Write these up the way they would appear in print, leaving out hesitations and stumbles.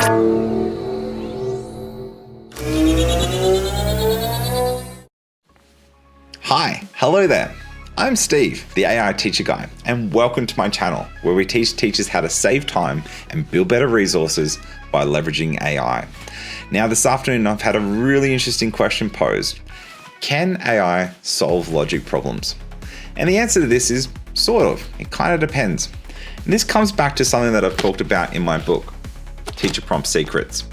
Hi, hello there. I'm Steve, the AI Teacher Guy, and welcome to my channel where we teach teachers how to save time and build better resources by leveraging AI. Now this afternoon I've had a really interesting question posed. Can AI solve logic problems? And the answer to this is sort of. It kind of depends. And this comes back to something that I've talked about in my book, Teacher Prompt Secrets.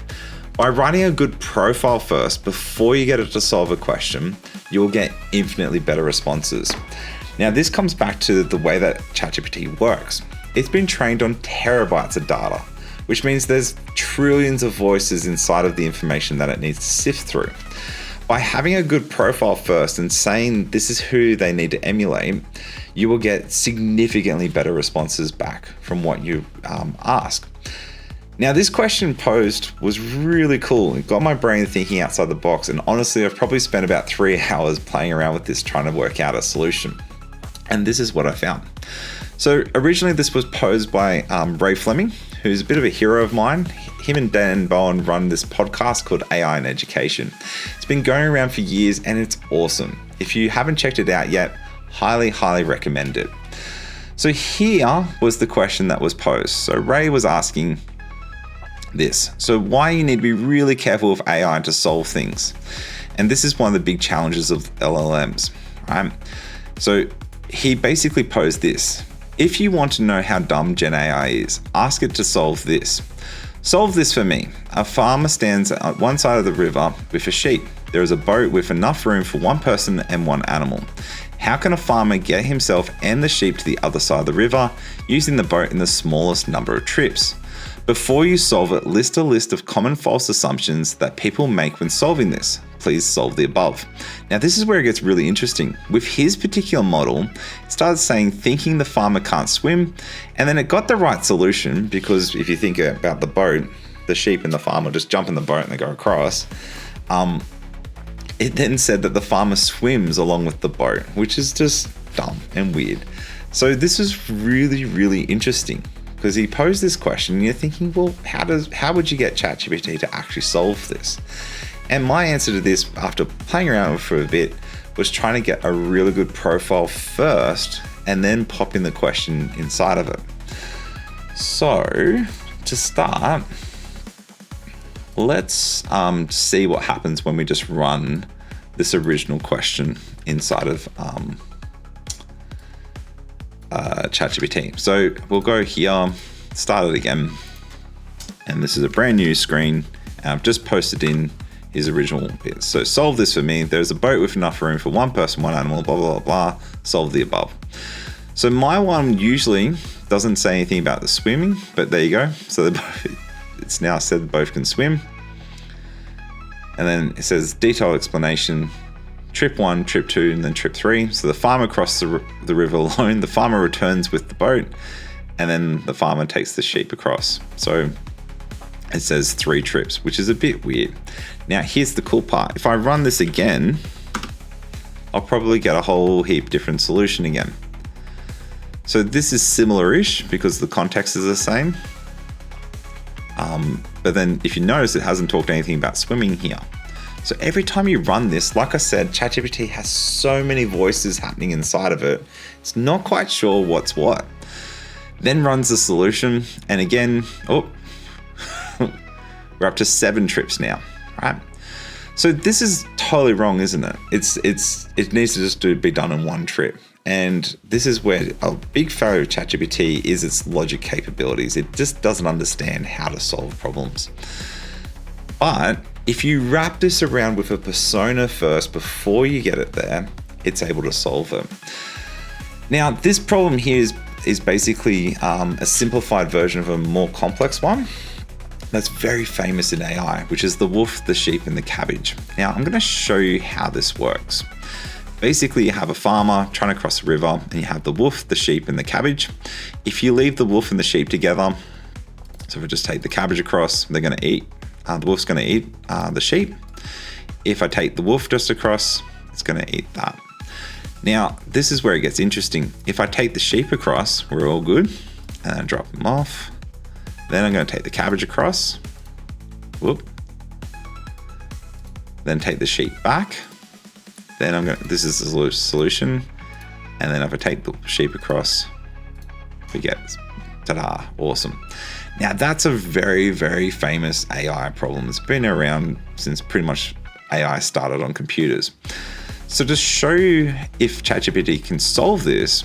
By writing a good profile first before you get it to solve a question, you'll get infinitely better responses. Now this comes back to the way that ChatGPT works. It's been trained on terabytes of data, which means there's trillions of voices inside of the information that it needs to sift through. By having a good profile first and saying this is who they need to emulate, you will get significantly better responses back from what you ask. Now this question posed was really cool. It got my brain thinking outside the box, and honestly I've probably spent about 3 hours playing around with this trying to work out a solution. And this is what I found. So originally this was posed by Ray Fleming, who's a bit of a hero of mine. Him and Dan Bowen run this podcast called AI in Education. It's been going around for years and it's awesome. If you haven't checked it out yet, highly recommend it. So here was the question that was posed. So Ray was asking this. So why you need to be really careful with AI to solve things. And this is one of the big challenges of LLMs, right? So he basically posed this. If you want to know how dumb Gen AI is, ask it to solve this. Solve this for me. A farmer stands at one side of the river with a sheep. There is a boat with enough room for one person and one animal. How can a farmer get himself and the sheep to the other side of the river using the boat in the smallest number of trips? Before you solve it, list a list of common false assumptions that people make when solving this. Please solve the above. Now this is where it gets really interesting. With his particular model, it started saying thinking the farmer can't swim, and then it got the right solution because if you think about the boat, the sheep and the farmer just jump in the boat and they go across. It then said that the farmer swims along with the boat, which is just dumb and weird. So this is really interesting. Because he posed this question and you're thinking, well, how would you get ChatGPT to actually solve this? And my answer to this, after playing around with it for a bit, was trying to get a really good profile first and then pop in the question inside of it. So to start, let's see what happens when we just run this original question inside of ChatGPT. So we'll go here, start it again, and this is a brand new screen. I've just posted in his original bit. So solve this for me. There's a boat with enough room for one person, one animal, blah, blah, blah, solve the above. So my one usually doesn't say anything about the swimming, but there you go. So it's now said both can swim. And then it says detailed explanation, trip 1, trip 2, and then trip 3. So the farmer crossed the river alone. The farmer returns with the boat, and then the farmer takes the sheep across. So it says 3 trips, which is a bit weird. Now here's the cool part. If I run this again, I'll probably get a whole heap different solution again. So this is similar-ish because the context is the same. But then if you notice, it hasn't talked anything about swimming here. So every time you run this, like I said, ChatGPT has so many voices happening inside of it. It's not quite sure what's what. Then runs the solution. And again, we're up to 7 trips now, right? So this is totally wrong, isn't it? It needs to just be done in 1 trip. And this is where a big failure of ChatGPT is its logic capabilities. It just doesn't understand how to solve problems. But if you wrap this around with a persona first before you get it there, it's able to solve it. Now, this problem here is basically a simplified version of a more complex one that's very famous in AI, which is the wolf, the sheep, and the cabbage. Now, I'm going to show you how this works. Basically, you have a farmer trying to cross the river, and you have the wolf, the sheep, and the cabbage. If you leave the wolf and the sheep together, so if I just take the cabbage across, they're going to eat. The wolf's going to eat the sheep. If I take the wolf just across, it's going to eat that. Now, this is where it gets interesting. If I take the sheep across, we're all good, and I drop them off. Then I'm going to take the cabbage across, Then take the sheet back. Then this is the solution. And then if I take the sheet across, we get, ta-da, awesome. Now that's a very, very famous AI problem. It's been around since pretty much AI started on computers. So to show you if ChatGPT can solve this,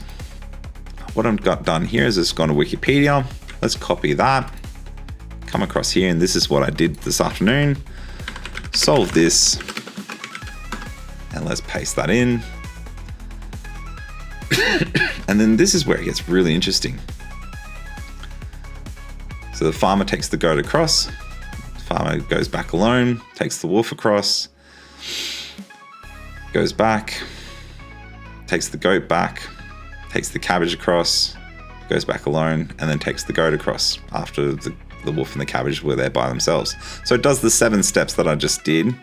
what I've got done here is just gone to Wikipedia. Let's copy that, come across here, and this is what I did this afternoon. Solve this, and let's paste that in. And then this is where it gets really interesting. So the farmer takes the goat across, the farmer goes back alone, takes the wolf across, goes back, takes the goat back, takes the cabbage across, goes back alone, and then takes the goat across after the wolf and the cabbage were there by themselves. So it does the 7 steps that I just did,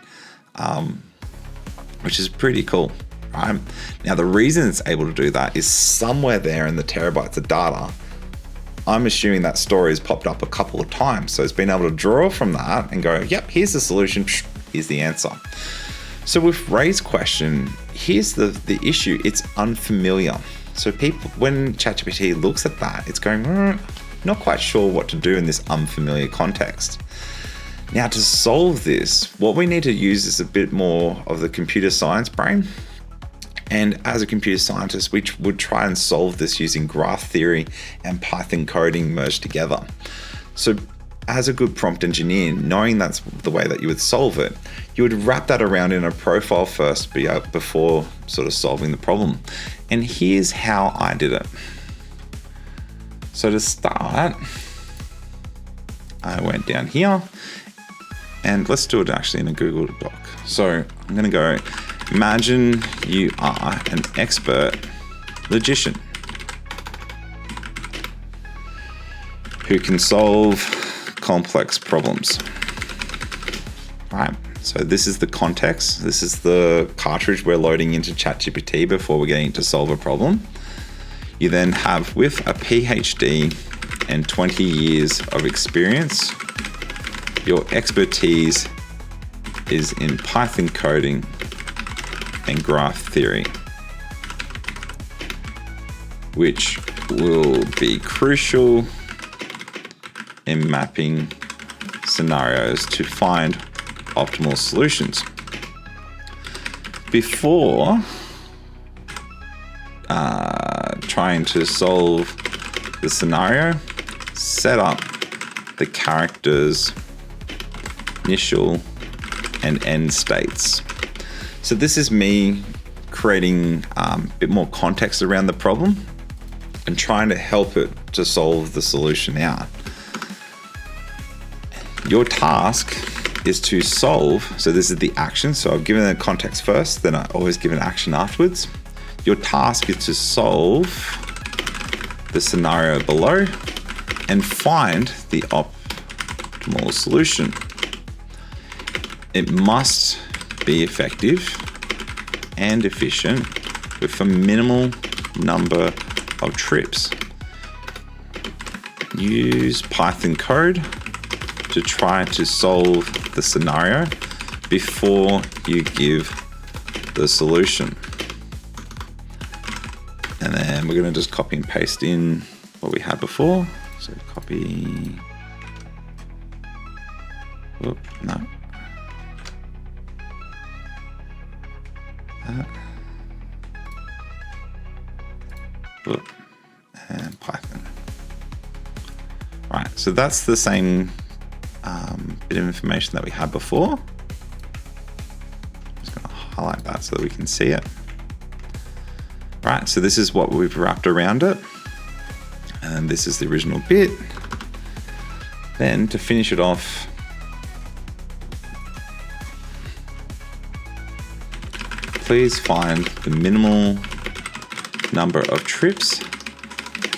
which is pretty cool. Right? Now, the reason it's able to do that is somewhere there in the terabytes of data, I'm assuming that story has popped up a couple of times. So it's been able to draw from that and go, yep, here's the solution, here's the answer. So with Ray's question, here's the issue, it's unfamiliar. So people, when ChatGPT looks at that, it's going, not quite sure what to do in this unfamiliar context. Now, to solve this, what we need to use is a bit more of the computer science brain. And as a computer scientist, we would try and solve this using graph theory and Python coding merged together. So as a good prompt engineer, knowing that's the way that you would solve it, you would wrap that around in a profile first before sort of solving the problem. And here's how I did it. So to start, I went down here, and let's do it actually in a Google Doc. So I'm gonna go, imagine you are an expert logician who can solve complex problems. All right, so this is the context. This is the cartridge we're loading into ChatGPT before we're getting to solve a problem. You then have, with a PhD and 20 years of experience, your expertise is in Python coding and graph theory, which will be crucial in mapping scenarios to find optimal solutions. Before trying to solve the scenario, set up the characters' initial and end states. So this is me creating a bit more context around the problem and trying to help it to solve the solution out. Your task is to solve, so this is the action. So I've given the context first, then I always give an action afterwards. Your task is to solve the scenario below and find the optimal solution. It must be effective and efficient with a minimal number of trips. Use Python code to try to solve the scenario before you give the solution. And then we're going to just copy and paste in what we had before. So copy. Oh, no. And Python. Right, so that's the same bit of information that we had before. I'm just going to highlight that so that we can see it. Right, so this is what we've wrapped around it. And this is the original bit. Then to finish it off, please find the minimal number of trips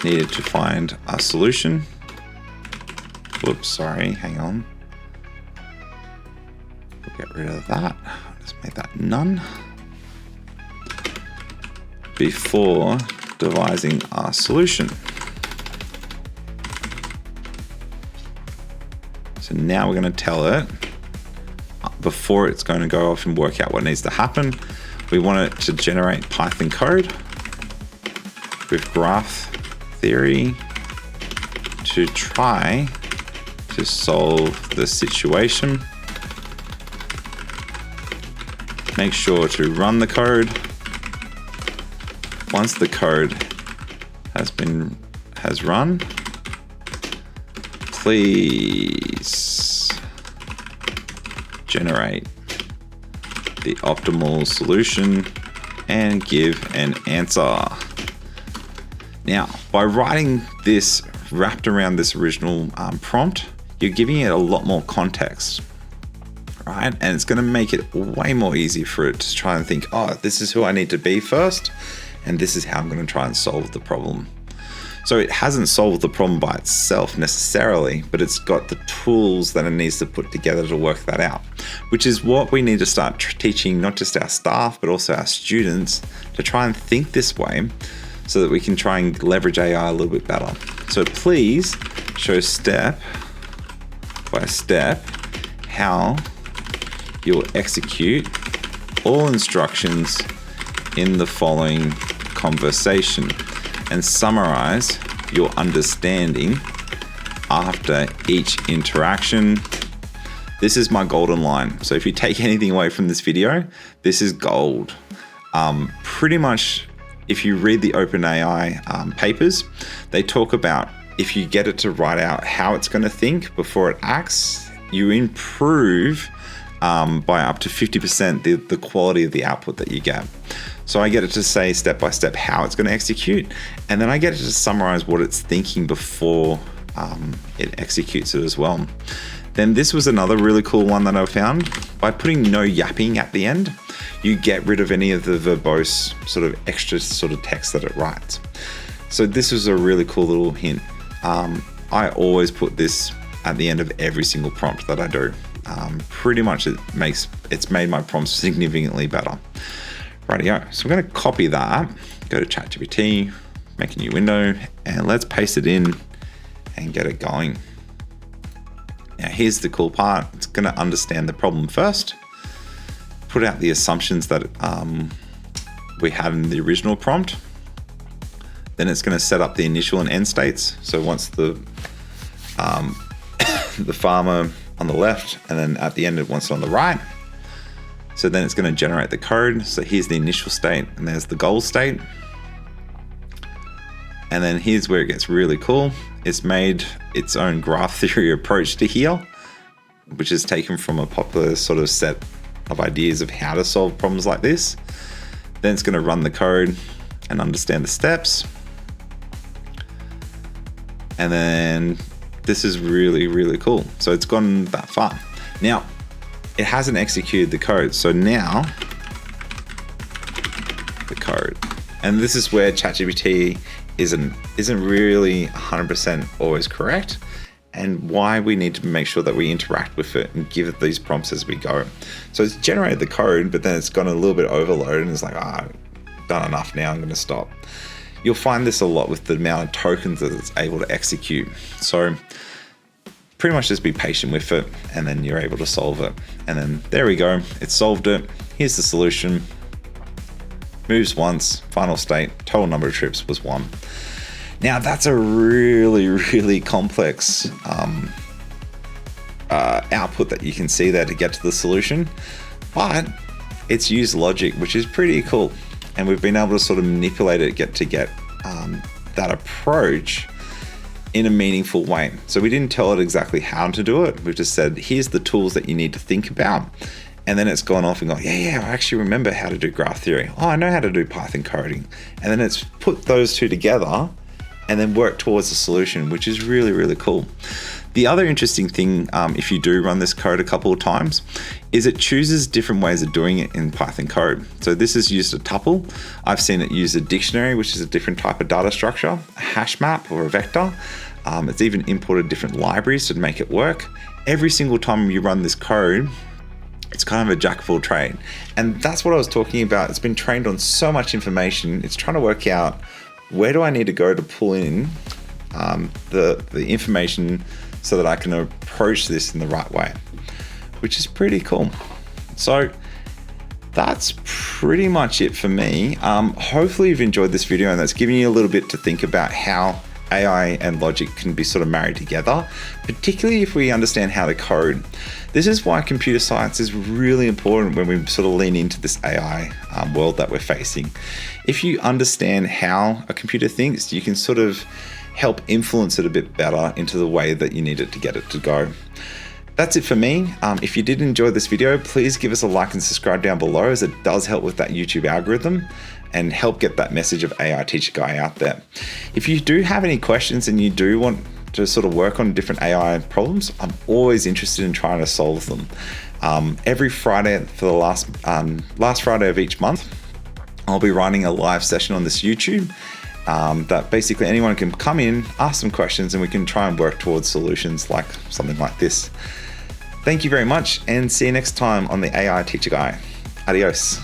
needed to find a solution. Whoops, sorry, hang on. We'll get rid of that. Just make that none. Before devising our solution. So now we're going to tell it, before it's going to go off and work out what needs to happen, we want it to generate Python code with graph theory to try to solve the situation. Make sure to run the code. Once the code has run, please generate the optimal solution and give an answer. Now, by writing this wrapped around this original prompt, you're giving it a lot more context, right? And it's going to make it way more easy for it to try and think, oh, this is who I need to be first, and this is how I'm going to try and solve the problem. So it hasn't solved the problem by itself necessarily, but it's got the tools that it needs to put together to work that out, which is what we need to start teaching not just our staff, but also our students to try and think this way so that we can try and leverage AI a little bit better. So please show step by step how you'll execute all instructions in the following conversation and summarize your understanding after each interaction. This is my golden line. So if you take anything away from this video, this is gold. Pretty much, if you read the OpenAI papers, they talk about if you get it to write out how it's going to think before it acts, you improve by up to 50% the quality of the output that you get. So I get it to say step by step how it's going to execute, and then I get it to summarize what it's thinking before it executes it as well. Then this was another really cool one that I found. By putting no yapping at the end, you get rid of any of the verbose sort of extra sort of text that it writes. So this was a really cool little hint. I always put this at the end of every single prompt that I do. Pretty much it's made my prompts significantly better. Rightio, so we're going to copy that, go to ChatGPT, make a new window, and let's paste it in and get it going. Now here's the cool part. It's going to understand the problem first, put out the assumptions that we had in the original prompt. Then it's going to set up the initial and end states. So once the farmer on the left, and then at the end it wants it on the right. So then it's going to generate the code. So here's the initial state, and there's the goal state. And then here's where it gets really cool. It's made its own graph theory approach to here, which is taken from a popular sort of set of ideas of how to solve problems like this. Then it's going to run the code and understand the steps. And then this is really, really cool. So it's gone that far. Now, it hasn't executed the code. So now, the code. And this is where ChatGPT isn't really 100% always correct, and why we need to make sure that we interact with it and give it these prompts as we go. So it's generated the code, but then it's gone a little bit overloaded and it's like, I've done enough now, I'm going to stop. You'll find this a lot with the amount of tokens that it's able to execute. So pretty much just be patient with it, and then you're able to solve it. And then there we go, it solved it. Here's the solution. Moves once, final state, total number of trips was 1. Now that's a really, really complex output that you can see there to get to the solution, but it's used logic, which is pretty cool. And we've been able to sort of manipulate it, get that approach in a meaningful way. So we didn't tell it exactly how to do it. We've just said, here's the tools that you need to think about. And then it's gone off and gone, yeah, I actually remember how to do graph theory. Oh, I know how to do Python coding. And then it's put those two together and then work towards a solution, which is really, really cool. The other interesting thing, if you do run this code a couple of times, is it chooses different ways of doing it in Python code. So this is used a tuple. I've seen it use a dictionary, which is a different type of data structure, a hash map or a vector. It's even imported different libraries to make it work. Every single time you run this code, it's kind of a jack of all trade. And that's what I was talking about. It's been trained on so much information. It's trying to work out, where do I need to go to pull in the information so that I can approach this in the right way, which is pretty cool. So that's pretty much it for me. Hopefully you've enjoyed this video and that's given you a little bit to think about how AI and logic can be sort of married together, particularly if we understand how to code. This is why computer science is really important when we sort of lean into this AI world that we're facing. If you understand how a computer thinks, you can sort of help influence it a bit better into the way that you need it to get it to go. That's it for me. If you did enjoy this video, please give us a like and subscribe down below, as it does help with that YouTube algorithm and help get that message of AI Teacher Guy out there. If you do have any questions and you do want to sort of work on different AI problems, I'm always interested in trying to solve them. Every Friday for the last Friday of each month, I'll be running a live session on this YouTube that basically anyone can come in, ask some questions, and we can try and work towards solutions like something like this. Thank you very much, and see you next time on the AI Teacher Guy. Adios.